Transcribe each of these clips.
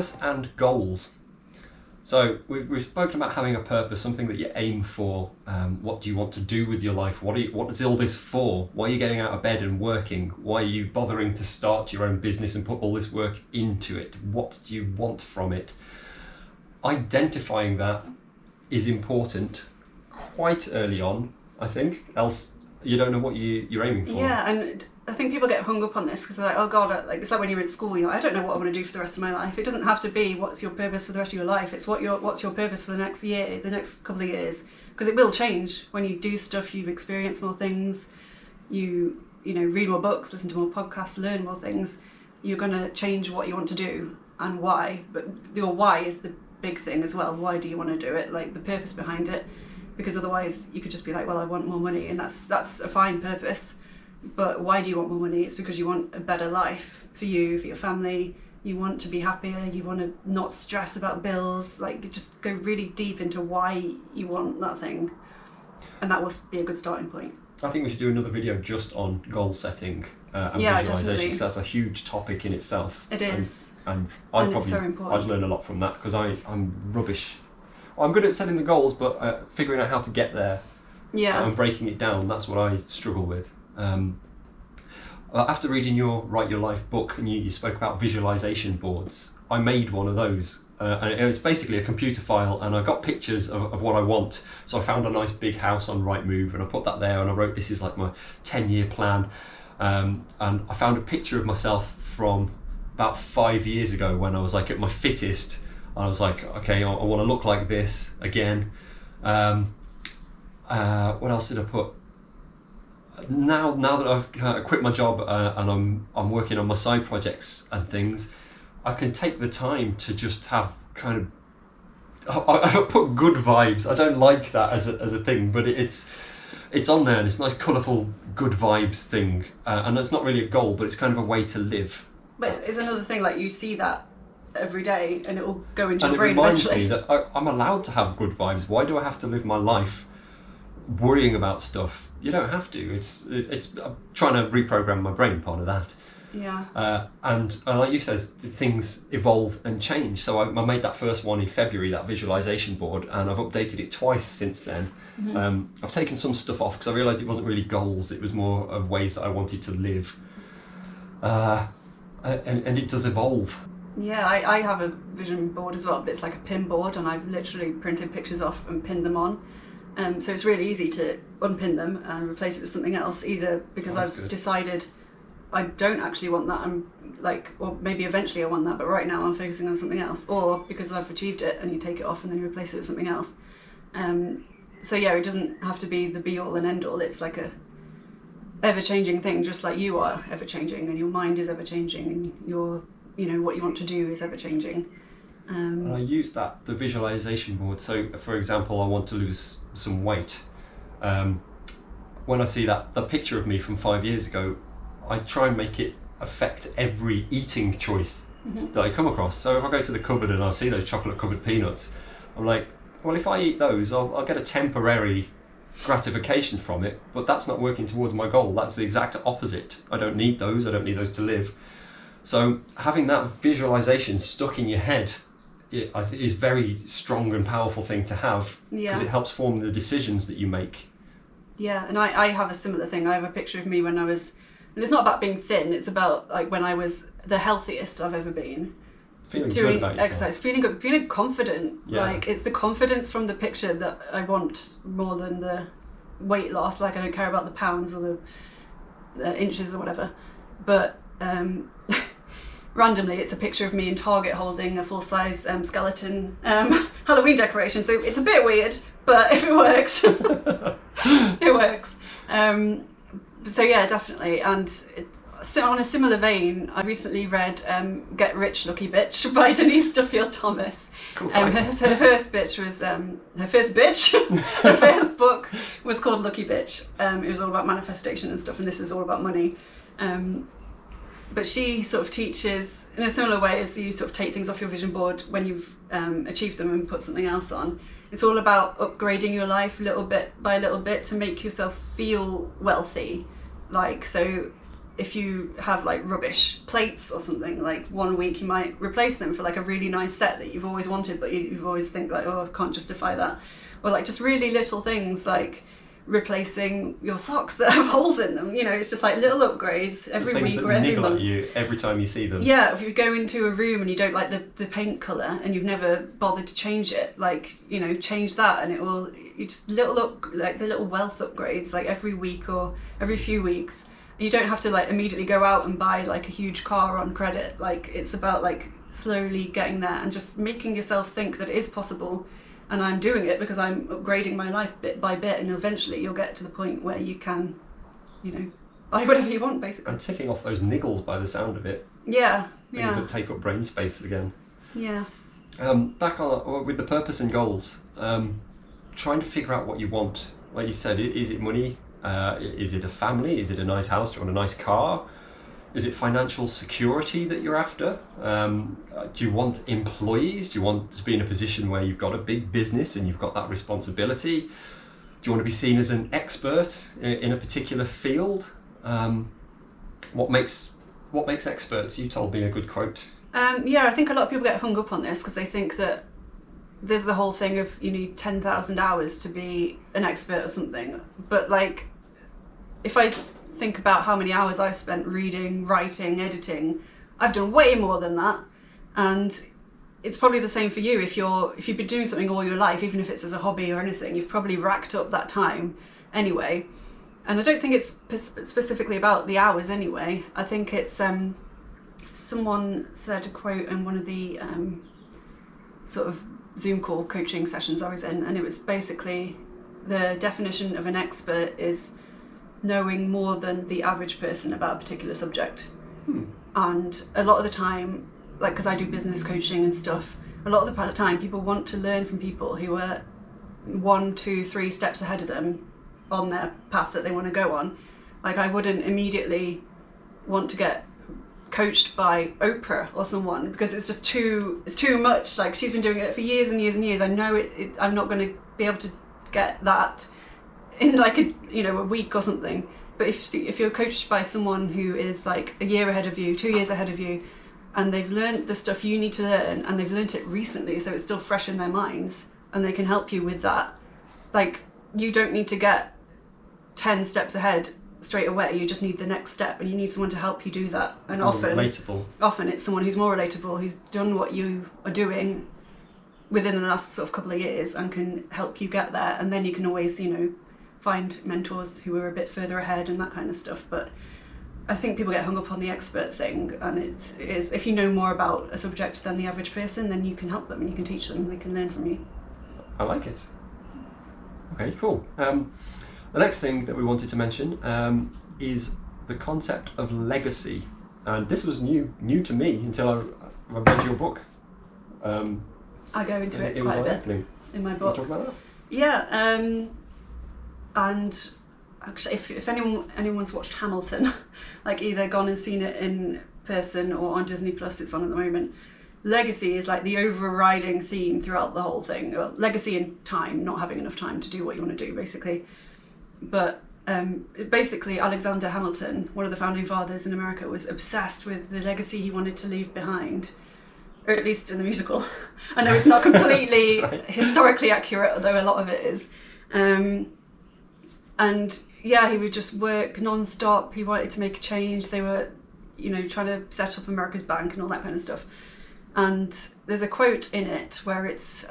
purpose and goals. So we've spoken about having a purpose, something that you aim for. What do you want to do with your life? What is all this for? Why are you getting out of bed and working? Why are you bothering to start your own business and put all this work into it? What do you want from it? Identifying that is important quite early on, I think, else you don't know what you're aiming for. Yeah, and I think people get hung up on this because they're like, oh God, it's like when you're in school, you're like, I don't know what I want to do for the rest of my life. It doesn't have to be what's your purpose for the rest of your life. It's what's your purpose for the next year, the next couple of years, because it will change when you do stuff. You experience more things, you read more books, listen to more podcasts, learn more things. You're going to change what you want to do and why, but your why is the big thing as well. Why do you want to do it? Like the purpose behind it, because otherwise you could just be like, well, I want more money, and that's a fine purpose. But why do you want more money? It's because you want a better life for you, for your family. You want to be happier. You want to not stress about bills. Like, just go really deep into why you want that thing, and that will be a good starting point. I think we should do another video just on goal setting and visualization, because that's a huge topic in itself. It is. And it's so important. I'd learn a lot from that, because I'm rubbish. I'm good at setting the goals, but figuring out how to get there and breaking it down, that's what I struggle with. After reading your Write Your Life book, and you spoke about visualization boards, I made one of those. And it was basically a computer file, and I got pictures of what I want. So I found a nice big house on Rightmove, and I put that there, and I wrote, this is like my 10-year plan. And I found a picture of myself from about 5 years ago when I was like at my fittest. I was like, okay, I want to look like this again. What else did I put? Now that I've quit my job and I'm working on my side projects and things, I can take the time to just have kind of, I put good vibes. I don't like that as a thing, but it's on there, and it's a nice colourful good vibes thing, and it's not really a goal, but it's kind of a way to live. But it's another thing, like you see that every day and it will go into your brain. And it reminds me that I'm allowed to have good vibes. Why do I have to live my life worrying about stuff? You don't have to. It's I'm trying to reprogram my brain, part of that. Yeah. And like you said, things evolve and change. So I made that first one in February, that visualization board, and I've updated it twice since then. Mm-hmm. I've taken some stuff off because I realised it wasn't really goals. It was more of ways that I wanted to live. And it does evolve. Yeah, I have a vision board as well, but it's like a pin board, and I've literally printed pictures off and pinned them on. So it's really easy to unpin them and replace it with something else, either because I've decided I don't actually want that, I'm like, or maybe eventually I want that, but right now I'm focusing on something else, or because I've achieved it and you take it off and then you replace it with something else. So yeah, it doesn't have to be the be all and end all. It's like a ever-changing thing, just like you are ever-changing, and your mind is ever-changing, and your, what you want to do is ever-changing. And I use the visualization board. So for example, I want to lose some weight. When I see the picture of me from 5 years ago, I try and make it affect every eating choice that I come across. So if I go to the cupboard and I see those chocolate covered peanuts, I'm like, well, if I eat those, I'll get a temporary gratification from it, but that's not working towards my goal. That's the exact opposite. I don't need those to live. So having that visualization stuck in your head, I think, is very strong and powerful thing to have, because it helps form the decisions that you make. Yeah, and I have a similar thing. I have a picture of me when I was, and it's not about being thin, it's about like when I was the healthiest I've ever been. Feeling doing good about yourself. Exercise, feeling good, feeling confident. Yeah. Like, it's the confidence from the picture that I want more than the weight loss. Like, I don't care about the pounds or the inches or whatever. But randomly, it's a picture of me in Target holding a full-size skeleton Halloween decoration. So it's a bit weird, but if it works, it works. So yeah, definitely. And on a similar vein, I recently read Get Rich, Lucky Bitch by Denise Duffield Thomas. Cool her first bitch was her first book was called Lucky Bitch. It was all about manifestation and stuff, and this is all about money. But she sort of teaches in a similar way as you sort of take things off your vision board when you've achieved them and put something else on. It's all about upgrading your life little bit by little bit to make yourself feel wealthy. Like, so if you have like rubbish plates or something, like one week you might replace them for like a really nice set that you've always wanted, but you always think like, oh, I can't justify that. Or like just really little things like replacing your socks that have holes in them. You know, it's just like little upgrades every week or every month. At you every time you see them. Yeah, if you go into a room and you don't like the paint colour and you've never bothered to change it, like, you know, change that and it will, you just like the little wealth upgrades like every week or every few weeks. You don't have to like immediately go out and buy like a huge car on credit. Like, it's about like slowly getting there and just making yourself think that it is possible. And I'm doing it because I'm upgrading my life bit by bit, and eventually you'll get to the point where you can, you know, buy whatever you want, basically. And ticking off those niggles by the sound of it. Yeah, Things that take up brain space again. Yeah. Back on with the purpose and goals, trying to figure out what you want. Like you said, is it money? Is it a family? Is it a nice house? Do you want a nice car? Is it financial security that you're after? Do you want employees? Do you want to be in a position where you've got a big business and you've got that responsibility? Do you want to be seen as an expert in a particular field? What makes experts? You told me a good quote. Yeah, I think a lot of people get hung up on this because they think that there's the whole thing of you need 10,000 hours to be an expert or something. But like, if I think about how many hours I've spent reading, writing, editing, I've done way more than that. And it's probably the same for you. If you've been doing something all your life, even if it's as a hobby or anything, you've probably racked up that time anyway. And I don't think it's specifically about the hours anyway. I think it's someone said a quote in one of the sort of Zoom call coaching sessions I was in, and it was basically the definition of an expert is knowing more than the average person about a particular subject. And a lot of the time, like, because I do business coaching and stuff, a lot of the time people want to learn from people who are 1, 2, 3 steps ahead of them on their path that they want to go on. Like, I wouldn't immediately want to get coached by Oprah or someone because it's too much. Like, she's been doing it for years and years and years. I know I'm not going to be able to get that in like a week or something. But if you're coached by someone who is like a year ahead of you, 2 years ahead of you, and they've learned the stuff you need to learn, and they've learned it recently, so it's still fresh in their minds, and they can help you with that. Like, you don't need to get 10 steps ahead straight away. You just need the next step, and you need someone to help you do that. And often it's someone who's more relatable, who's done what you are doing within the last sort of couple of years and can help you get there. And then you can always, find mentors who are a bit further ahead and that kind of stuff. But I think people get hung up on the expert thing, and it is if you know more about a subject than the average person, then you can help them and you can teach them and they can learn from you. I like it. Okay, cool. The next thing that we wanted to mention is the concept of legacy, and this was new to me until I read your book. I go into it quite a bit in my book. Can you talk about that? Yeah, and actually, if anyone's watched Hamilton, like either gone and seen it in person or on Disney Plus, it's on at the moment. Legacy is like the overriding theme throughout the whole thing. Well, legacy and time, not having enough time to do what you want to do, basically. But basically, Alexander Hamilton, one of the founding fathers in America, was obsessed with the legacy he wanted to leave behind, or at least in the musical. I know it's not completely historically accurate, although a lot of it is. And yeah, he would just work non-stop. He wanted to make a change. They were, trying to set up America's Bank and all that kind of stuff. And there's a quote in it where it's,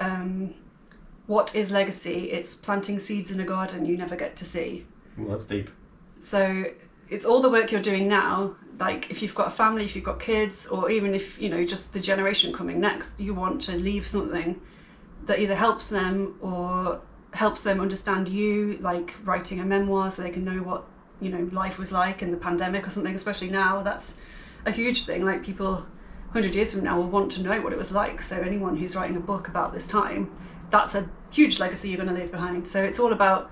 what is legacy? It's planting seeds in a garden you never get to see. Well, that's deep. So it's all the work you're doing now. Like, if you've got a family, if you've got kids, or even if, just the generation coming next, you want to leave something that either helps them or helps them understand you, like writing a memoir so they can know what, life was like in the pandemic or something, especially now. That's a huge thing. Like, people 100 years from now will want to know what it was like. So anyone who's writing a book about this time, that's a huge legacy you're going to leave behind. So it's all about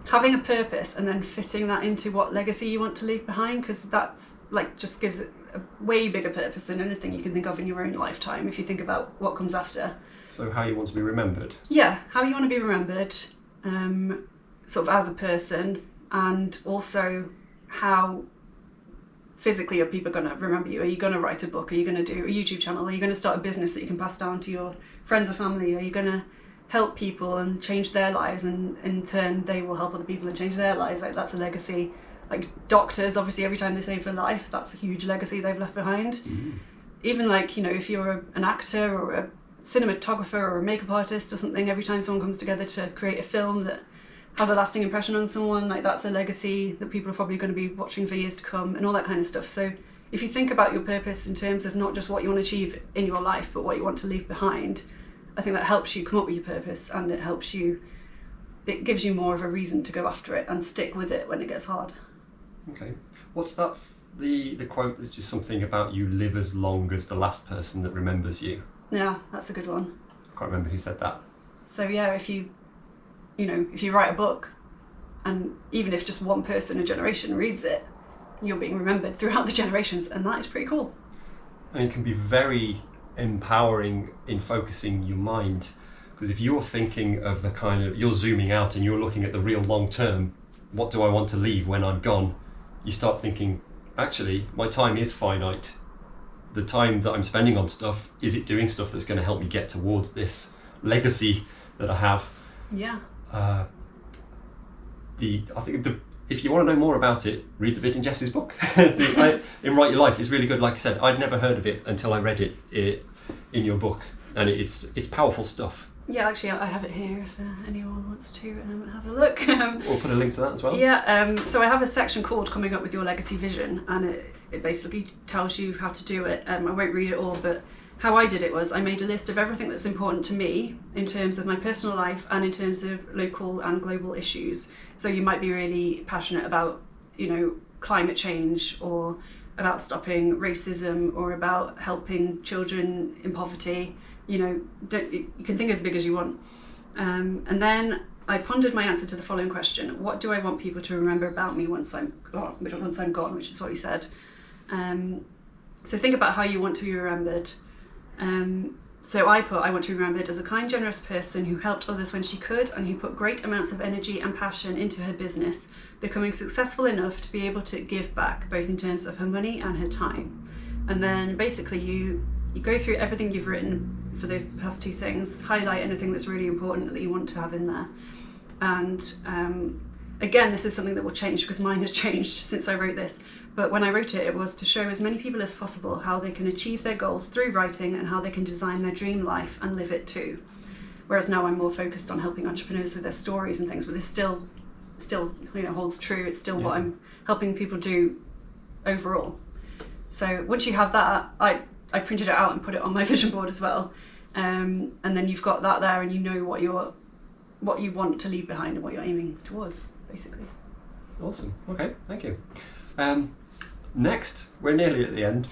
having a purpose and then fitting that into what legacy you want to leave behind, because that's like just gives it a way bigger purpose than anything you can think of in your own lifetime if you think about what comes after. So how you want to be remembered? Yeah, how you want to be remembered, sort of as a person, and also how physically are people going to remember you? Are you going to write a book? Are you going to do a YouTube channel? Are you going to start a business that you can pass down to your friends or family? Are you going to help people and change their lives, and in turn they will help other people and change their lives? Like, that's a legacy. Like doctors, obviously, every time they save a life, that's a huge legacy they've left behind. Even like, you know, if you're an actor or a cinematographer or a makeup artist or something, every time someone comes together to create a film that has a lasting impression on someone, like, that's a legacy that people are probably going to be watching for years to come, and all that kind of stuff. So if you think about your purpose in terms of not just what you want to achieve in your life, but what you want to leave behind, I think that helps you come up with your purpose, and it gives you more of a reason to go after it and stick with it when it gets hard. Okay. What's that, the quote that's just something about you live as long as the last person that remembers you? Yeah, that's a good one. I can't remember who said that. So yeah, if you write a book, and even if just one person a generation reads it, you're being remembered throughout the generations, and that is pretty cool. And it can be very empowering in focusing your mind, because if you're thinking of you're zooming out and you're looking at the real long term, what do I want to leave when I'm gone? You start thinking, actually, my time is finite. The time that I'm spending on stuff, is it doing stuff that's going to help me get towards this legacy that I have? Yeah. If you want to know more about it, read the bit in Jess's book. In Write Your Life, it's really good. Like I said, I'd never heard of it until I read it in your book, and it's powerful stuff. Yeah, actually, I have it here if anyone wants to have a look. We'll put a link to that as well. Yeah, so I have a section called Coming Up With Your Legacy Vision, and it basically tells you how to do it. I won't read it all, but how I did it was I made a list of everything that's important to me in terms of my personal life and in terms of local and global issues. So you might be really passionate about, you know, climate change, or about stopping racism, or about helping children in poverty. You know, you can think as big as you want. And then I pondered my answer to the following question: what do I want people to remember about me once I'm gone, which is what he said. So think about how you want to be remembered. So I want to be remembered as a kind, generous person who helped others when she could, and who put great amounts of energy and passion into her business, becoming successful enough to be able to give back, both in terms of her money and her time. And then basically you go through everything you've written for those past two things, highlight anything that's really important that you want to have in there. And again, this is something that will change because mine has changed since I wrote this. But when I wrote it, it was to show as many people as possible how they can achieve their goals through writing, and how they can design their dream life and live it too. Whereas now I'm more focused on helping entrepreneurs with their stories and things, but this still holds true. It's still what I'm helping people do overall. So once you have that, I printed it out and put it on my vision board as well. And then you've got that there, and you know what you want to leave behind and what you're aiming towards, basically. Awesome. Okay, thank you. Next, we're nearly at the end.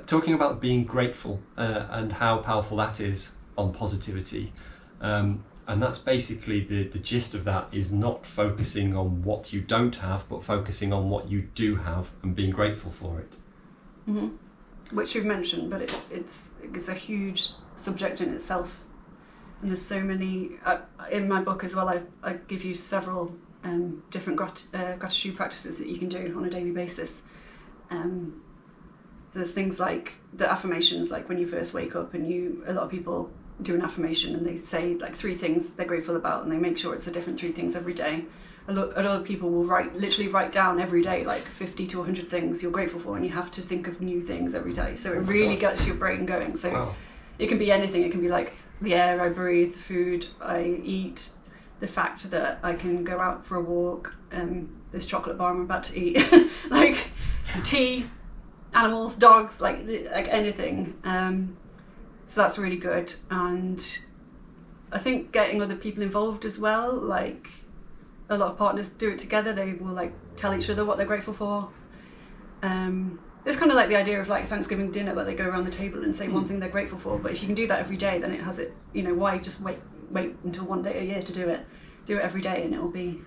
Talking about being grateful and how powerful that is on positivity. And that's basically the gist of that, is not focusing on what you don't have, but focusing on what you do have and being grateful for it. Mm-hmm. Which you've mentioned, but it's a huge subject in itself. And there's so many, in my book as well, I give you several different gratitude practices that you can do on a daily basis. So there's things like the affirmations, like when you first wake up, and a lot of people do an affirmation and they say like 3 things they're grateful about, and they make sure it's a different 3 things every day. A lot of people will literally write down every day like 50 to 100 things you're grateful for, and you have to think of new things every day. So it really gets your brain going. So It can be anything. It can be like the air I breathe, the food I eat, the fact that I can go out for a walk, this chocolate bar I'm about to eat, like tea, animals, dogs, like anything. So that's really good. And I think getting other people involved as well, like a lot of partners do it together. They will like tell each other what they're grateful for. It's kind of like the idea of like Thanksgiving dinner, where they go around the table and say one thing they're grateful for. But if you can do that every day, then it has it, why just wait until one day a year to do it? Do it every day, and it will be,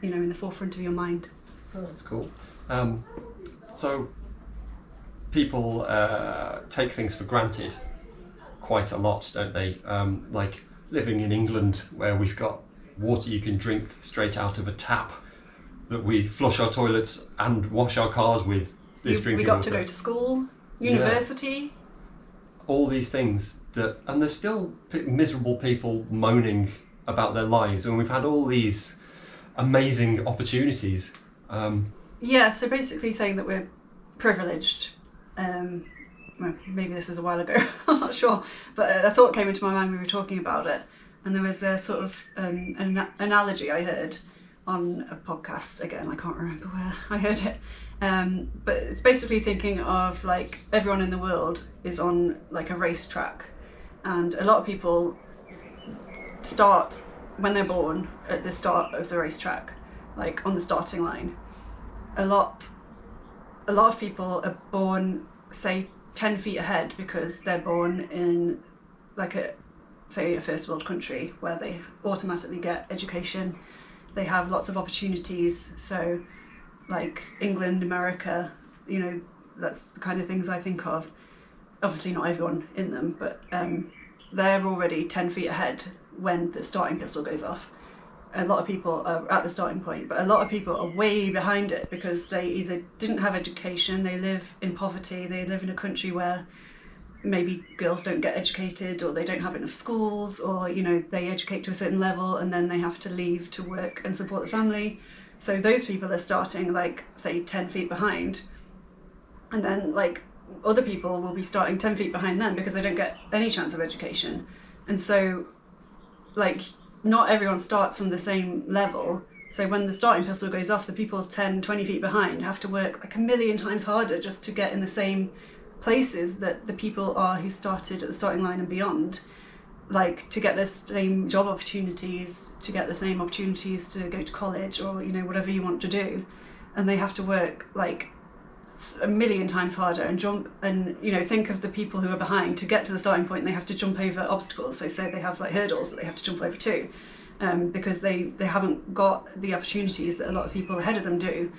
in the forefront of your mind. Oh, that's cool. So people take things for granted quite a lot, don't they? Like living in England, where we've got water you can drink straight out of a tap, that we flush our toilets and wash our cars with this drinking we got water. to go to school, university. All these things and there's still miserable people moaning about their lives, and we've had all these amazing opportunities. So basically saying that we're privileged. Well, maybe this was a while ago, I'm not sure, but a thought came into my mind when we were talking about it, and there was a sort of an analogy I heard on a podcast. Again, I can't remember where I heard it, but it's basically thinking of like everyone in the world is on like a racetrack, and a lot of people start when they're born at the start of the racetrack, like on the starting line. A lot of people are born, say, 10 feet ahead because they're born in like a first world country where they automatically get education. They have lots of opportunities. So like England, America, that's the kind of things I think of. Obviously not everyone in them, but they're already 10 feet ahead when the starting pistol goes off. A lot of people are at the starting point, but a lot of people are way behind it because they either didn't have education, they live in poverty, they live in a country where maybe girls don't get educated, or they don't have enough schools, or they educate to a certain level and then they have to leave to work and support the family. So those people are starting like, say, 10 feet behind, and then like other people will be starting 10 feet behind them because they don't get any chance of education. And so like not everyone starts from the same level. So when the starting pistol goes off, the people 10, 20 feet behind have to work like a million times harder just to get in the same places that the people are who started at the starting line and beyond, like to get the same job opportunities, to get the same opportunities to go to college, or whatever you want to do. And they have to work like a million times harder and jump, and think of the people who are behind. To get to the starting point, they have to jump over obstacles. So say they have like hurdles that they have to jump over too, because they haven't got the opportunities that a lot of people ahead of them do.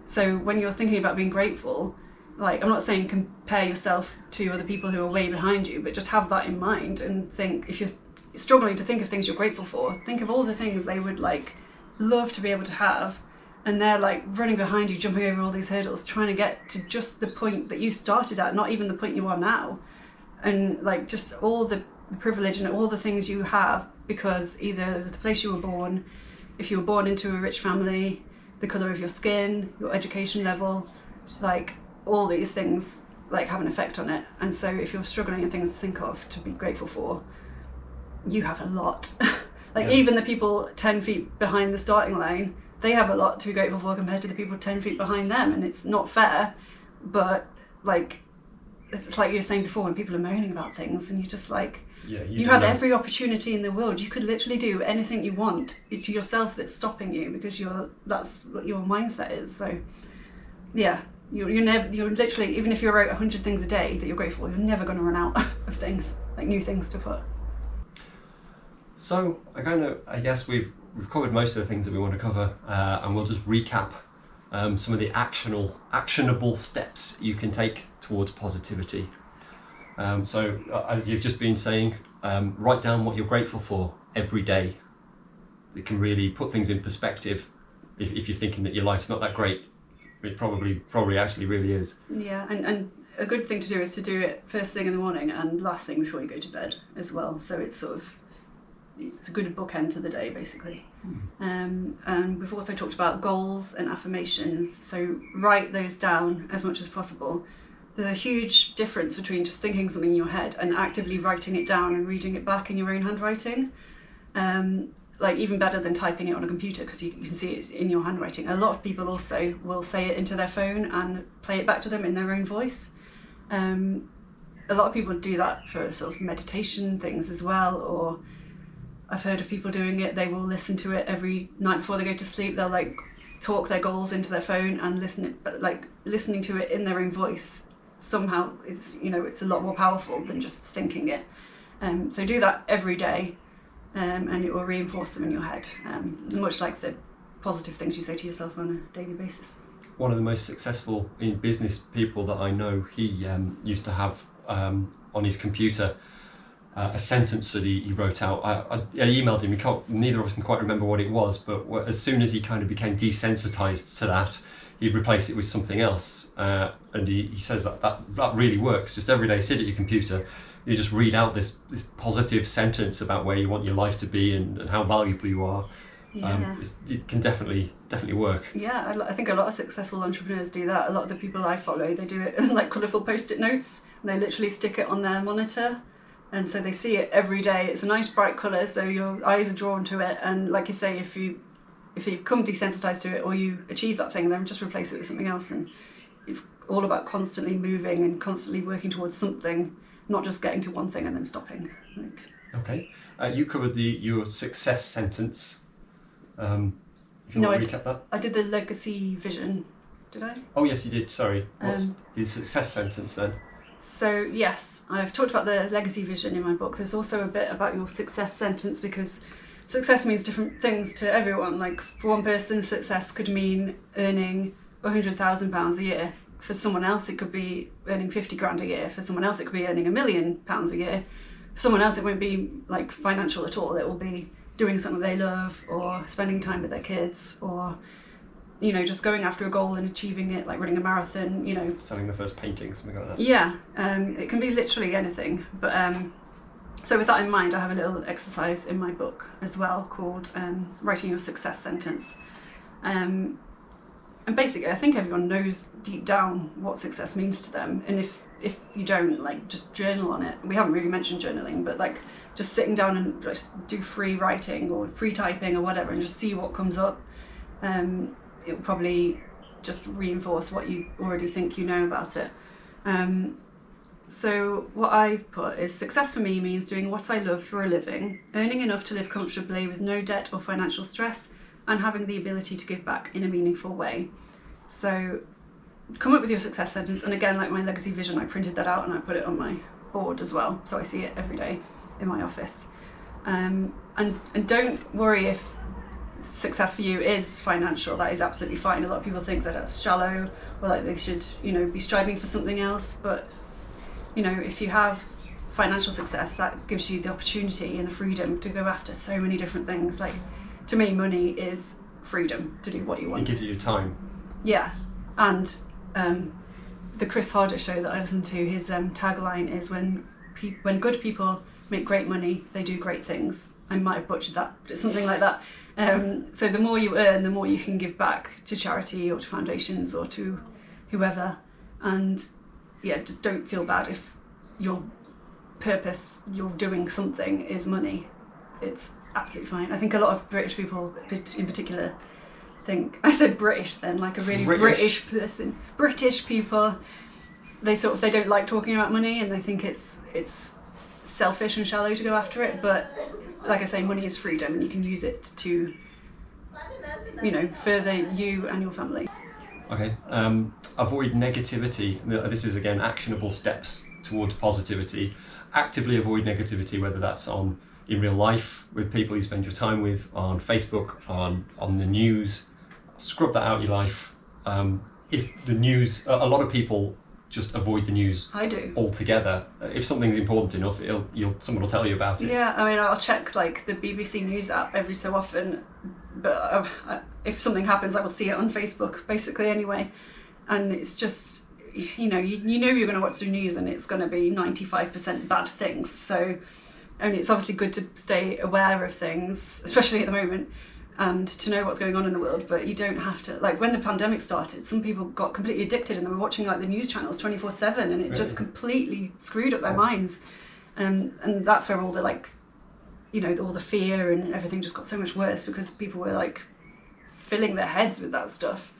So when you're thinking about being grateful, like, I'm not saying compare yourself to other people who are way behind you, but just have that in mind and think, if you're struggling to think of things you're grateful for, think of all the things they would like love to be able to have, and they're like running behind you, jumping over all these hurdles, trying to get to just the point that you started at, not even the point you are now. And like just all the privilege and all the things you have because either the place you were born, if you were born into a rich family, the colour of your skin, your education level, like all these things like have an effect on it. And so if you're struggling and things to think of to be grateful for, you have a lot. Even the people 10 feet behind the starting line, they have a lot to be grateful for compared to the people 10 feet behind them. And it's not fair, but like it's like you were saying before, when people are moaning about things and you're just like, you have every opportunity in the world. You could literally do anything you want. It's yourself that's stopping you because that's what your mindset is. So yeah, you're literally, even if you wrote 100 things a day that you're grateful for, you're never going to run out of things, like new things to put. So I guess we've covered most of the things that we want to cover, and we'll just recap some of the actionable steps you can take towards positivity. So as you've just been saying, write down what you're grateful for every day. It can really put things in perspective. If you're thinking that your life's not that great, it probably actually really is. Yeah, and a good thing to do is to do it first thing in the morning and last thing before you go to bed as well. So it's a good bookend to the day, basically. And we've also talked about goals and affirmations. So write those down as much as possible. There's a huge difference between just thinking something in your head and actively writing it down and reading it back in your own handwriting. Like even better than typing it on a computer, because you can see it's in your handwriting. A lot of people also will say it into their phone and play it back to them in their own voice. A lot of people do that for sort of meditation things as well, or I've heard of people doing it. They will listen to it every night before they go to sleep. They'll like talk their goals into their phone and but like listening to it in their own voice, somehow it's a lot more powerful than just thinking it. So do that every day, and it will reinforce them in your head, much like the positive things you say to yourself on a daily basis. One of the most successful in business people that I know, he used to have on his computer a sentence that he wrote out. I emailed him. Neither of us can quite remember what it was, but as soon as he kind of became desensitized to that, he'd replace it with something else. And he says that really works. Just every day, sit at your computer, you just read out this positive sentence about where you want your life to be and how valuable you are. Yeah. It can definitely work. Yeah, I think a lot of successful entrepreneurs do that. A lot of the people I follow, they do it in like colourful post-it notes, and they literally stick it on their monitor, and so they see it every day. It's a nice bright colour, so your eyes are drawn to it, and like you say, if you become desensitized to it or you achieve that thing, then just replace it with something else. And it's all about constantly moving and constantly working towards something, not just getting to one thing and then stopping. Okay, you covered your success sentence. If you No, want to recap that? I did the legacy vision, did I? Oh yes, you did. Sorry. What's the success sentence then? So yes, I've talked about the legacy vision in my book. There's also a bit about your success sentence, because success means different things to everyone. Like for one person, success could mean earning £100,000 a year. For someone else, it could be earning 50 grand a year. For someone else, it could be earning £1 million a year. For someone else, it won't be like financial at all. It will be doing something they love, or spending time with their kids, or just going after a goal and achieving it, like running a marathon. Selling the first painting, something like that. Yeah, it can be literally anything. But so with that in mind, I have a little exercise in my book as well called writing your success sentence. And basically, I think everyone knows deep down what success means to them. And if you don't, like, just journal on it. We haven't really mentioned journaling, but like just sitting down and just do free writing or free typing or whatever, and just see what comes up. It will probably just reinforce what you already think you know about it. So what I've put is, success for me means doing what I love for a living, earning enough to live comfortably with no debt or financial stress, and having the ability to give back in a meaningful way. So come up with your success sentence, and again, like my legacy vision, I printed that out and I put it on my board as well, so I see it every day in my office. And don't worry if success for you is financial. That is absolutely fine. A lot of people think that that's shallow, or like they should be striving for something else. But if you have financial success, that gives you the opportunity and the freedom to go after so many different things. Like, to me, money is freedom to do what you want. It gives you time. Yeah. And the Chris Harder show that I listen to, his tagline is, when good people make great money, they do great things. I might have butchered that, but it's something like that. So the more you earn, the more you can give back to charity or to foundations or to whoever. And yeah, don't feel bad if your purpose, you're doing something, is money. It's absolutely fine. I think a lot of British people in particular think, I said British then, like a really British person. British people, they don't like talking about money, and they think it's selfish and shallow to go after it. But like I say, money is freedom, and you can use it to further you and your family. Okay. Avoid negativity. This is again actionable steps towards positivity. Actively avoid negativity, whether that's in real life with people you spend your time with, on Facebook, on the news. Scrub that out of your life. If the news, a lot of people just avoid the news. I do. Altogether. If something's important enough, someone will tell you about it. Yeah, I mean, I'll check like the BBC News app every so often, but if something happens, I will see it on Facebook, basically anyway. And it's just, you know you're going to watch the news, and it's going to be 95% bad things. So, I mean, it's obviously good to stay aware of things, especially at the moment, and to know what's going on in the world. But you don't have to, like when the pandemic started, some people got completely addicted and they were watching like the news channels 24/7, and it just completely screwed up their minds. And that's where all the all the fear and everything just got so much worse, because people were like filling their heads with that stuff.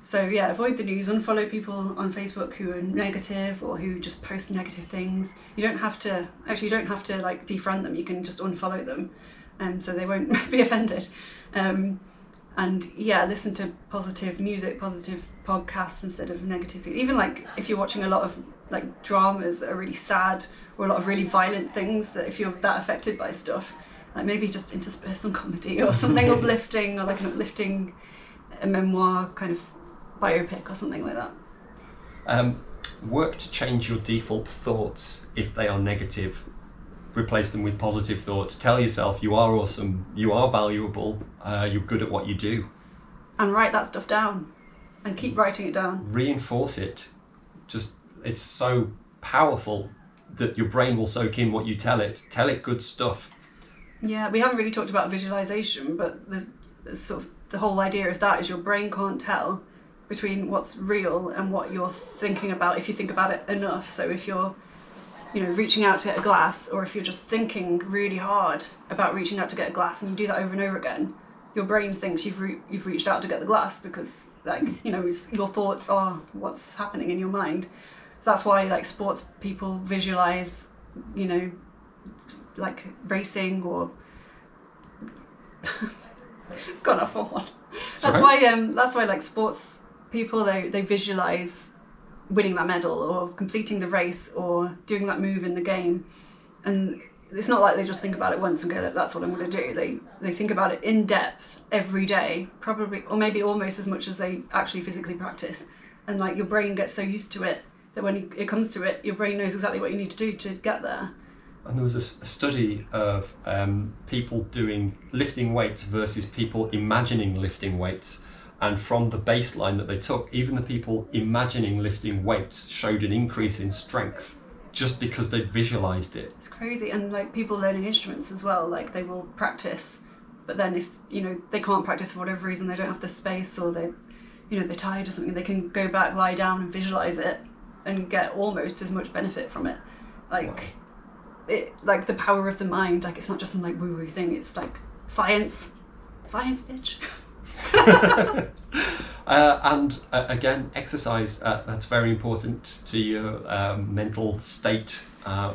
So yeah, avoid the news, unfollow people on Facebook who are negative or who just post negative things. You don't have to like defriend them, you can just unfollow them, so they won't be offended. And yeah, listen to positive music, positive podcasts instead of negative. Even like if you're watching a lot of like dramas that are really sad, or a lot of really violent things, that if you're that affected by stuff, like maybe just intersperse some comedy or something uplifting, or like an uplifting memoir kind of biopic or something like that. Work to change your default thoughts if they are negative. replace them with positive thoughts. Tell yourself you are awesome, you are valuable, you're good at what you do. And write that stuff down and keep writing it down. Reinforce it. It's so powerful that your brain will soak in what you tell it. Tell it good stuff. Yeah, we haven't really talked about visualization, but there's sort of the whole idea of that is your brain can't tell between what's real and what you're thinking about if you think about it enough. So if you're, reaching out to get a glass, or if you're just thinking really hard about reaching out to get a glass and you do that over and over again, your brain thinks you've reached out to get the glass because, your thoughts are what's happening in your mind. That's why, sports people visualize, racing or gone off on one. That's why sports people they visualize winning that medal or completing the race or doing that move in the game, and it's not like they just think about it once and go, that's what I'm going to do. They think about it in depth every day, probably, or maybe almost as much as they actually physically practice. And your brain gets so used to it that when it comes to it, your brain knows exactly what you need to do to get there. And there was a study of people lifting weights versus people imagining lifting weights. And from the baseline that they took, even the people imagining lifting weights showed an increase in strength just because they visualized it. It's crazy. And people learning instruments as well, they will practice, but then if, they can't practice for whatever reason, they don't have the space, or they're tired or something, they can go back, lie down and visualize it and get almost as much benefit from it. Wow. The power of the mind, it's not just some woo-woo thing, it's science, bitch. And again, exercise, that's very important to your mental state,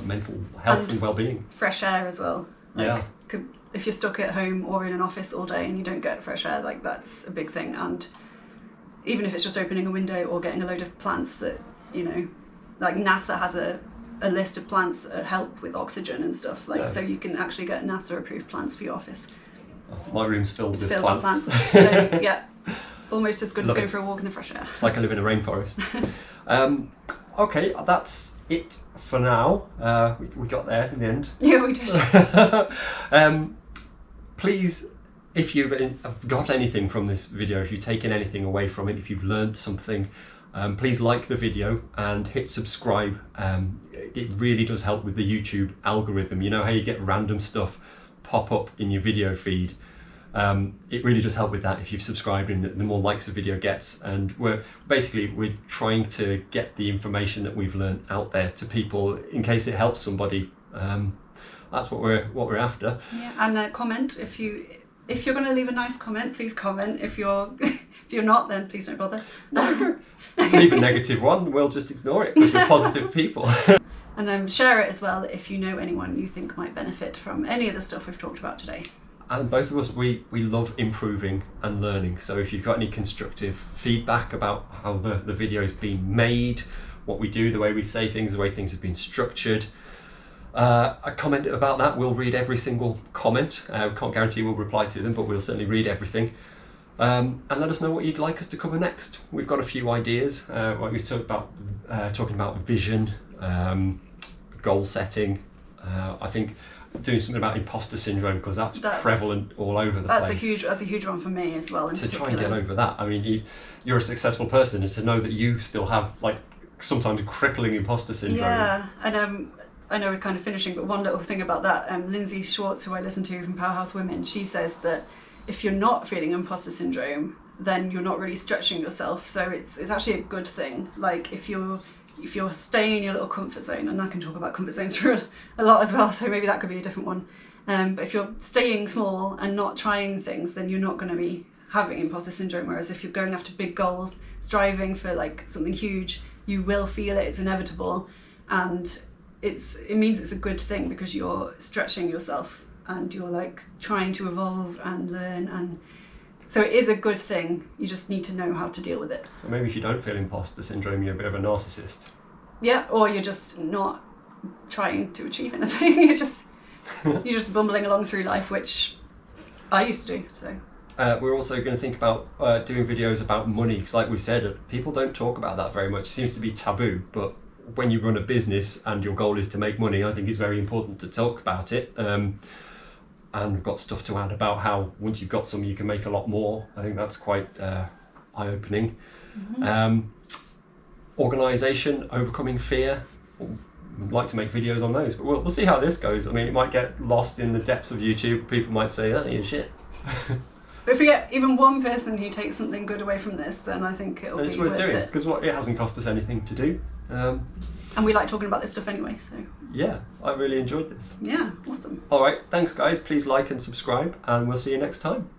mental health and well-being. Fresh air as well. Yeah. If you're stuck at home or in an office all day and you don't get fresh air, that's a big thing. And even if it's just opening a window or getting a load of plants that, NASA has a list of plants that help with oxygen and stuff, so you can actually get NASA approved plants for your office. My room's filled with plants. So, yeah, almost as good as going for a walk in the fresh air. It's like I live in a rainforest. Okay, that's it for now. We got there in the end. Yeah, we did. Please, if you've got anything from this video, if you've taken anything away from it, if you've learned something, please like the video and hit subscribe. It really does help with the YouTube algorithm. You know how you get random stuff pop up in your video feed? It really does help with that if you've subscribed, and the more likes a video gets. And we're trying to get the information that we've learned out there to people in case it helps somebody. That's what we're after. Yeah, and comment if you're going to leave a nice comment, please comment. If you're not, then please don't bother. Leave a negative one, we'll just ignore it because we're positive people. And share it as well if you know anyone you think might benefit from any of the stuff we've talked about today. And both of us, we love improving and learning. So if you've got any constructive feedback about how the video's been made, what we do, the way we say things, the way things have been structured, a comment about that. We'll read every single comment. We can't guarantee we'll reply to them, but we'll certainly read everything. And let us know what you'd like us to cover next. We've got a few ideas. Like we talked about, talking about vision, goal setting. I think doing something about imposter syndrome, because that's prevalent all over the place. That's a huge one for me as well. To try and get over that. I mean, you're a successful person, and to know that you still have sometimes crippling imposter syndrome. Yeah, and I know we're kind of finishing, but one little thing about that, Lindsay Schwartz, who I listen to from Powerhouse Women, she says that if you're not feeling imposter syndrome, then you're not really stretching yourself. So it's actually a good thing. If you're staying in your little comfort zone, and I can talk about comfort zones for a lot as well, so maybe that could be a different one. But if you're staying small and not trying things, then you're not going to be having imposter syndrome. Whereas if you're going after big goals, striving for something huge, you will feel it. It's inevitable, and it means it's a good thing because you're stretching yourself and you're trying to evolve and learn, and so it is a good thing. You just need to know how to deal with it. So maybe if you don't feel imposter syndrome, you're a bit of a narcissist. Yeah, or you're just not trying to achieve anything. You're just bumbling along through life, which I used to do. So we're also going to think about doing videos about money, because like we said, people don't talk about that very much. It seems to be taboo, but when you run a business and your goal is to make money, I think it's very important to talk about it. And we've got stuff to add about how once you've got some, you can make a lot more. I think that's quite eye-opening. Organisation, overcoming fear. We'd like to make videos on those, but we'll see how this goes. I mean, it might get lost in the depths of YouTube. People might say, oh, you're shit. But if we get even one person who takes something good away from this, then I think it'll it's be worth worth doing, it. because it hasn't cost us anything to do. And we like talking about this stuff anyway, so. Yeah, I really enjoyed this. Yeah, awesome. All right, thanks guys. Please like and subscribe, and we'll see you next time.